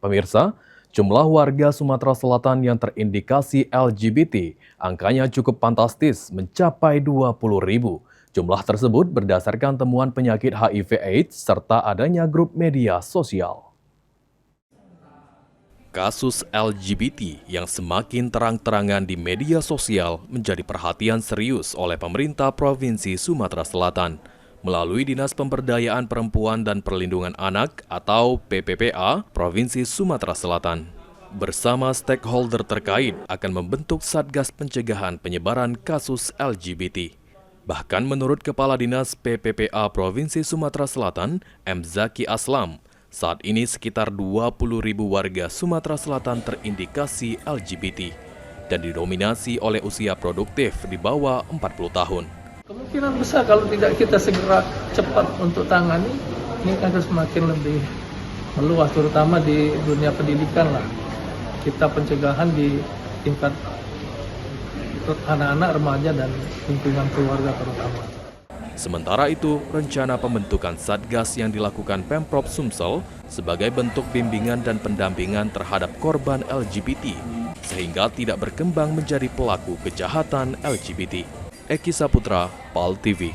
Pemirsa, jumlah warga Sumatera Selatan yang terindikasi LGBT angkanya cukup fantastis mencapai 20.000. Jumlah tersebut berdasarkan temuan penyakit HIV/AIDS serta adanya grup media sosial. Kasus LGBT yang semakin terang-terangan di media sosial menjadi perhatian serius oleh pemerintah Provinsi Sumatera Selatan. Melalui Dinas Pemberdayaan Perempuan dan Perlindungan Anak atau PPPA Provinsi Sumatera Selatan. Bersama stakeholder terkait akan membentuk Satgas Pencegahan Penyebaran Kasus LGBT. Bahkan menurut Kepala Dinas PPPA Provinsi Sumatera Selatan, M. Zaki Aslam, saat ini sekitar 20.000 warga Sumatera Selatan terindikasi LGBT dan didominasi oleh usia produktif di bawah 40 tahun. Kemungkinan besar kalau tidak kita segera cepat untuk tangani, ini akan semakin lebih meluas, terutama di dunia pendidikan lah. Kita pencegahan di tingkat anak-anak, remaja, dan lingkungan keluarga terutama. Sementara itu, rencana pembentukan Satgas yang dilakukan Pemprov Sumsel sebagai bentuk bimbingan dan pendampingan terhadap korban LGBT, sehingga tidak berkembang menjadi pelaku kejahatan LGBT. Eki Saputra, PAL TV.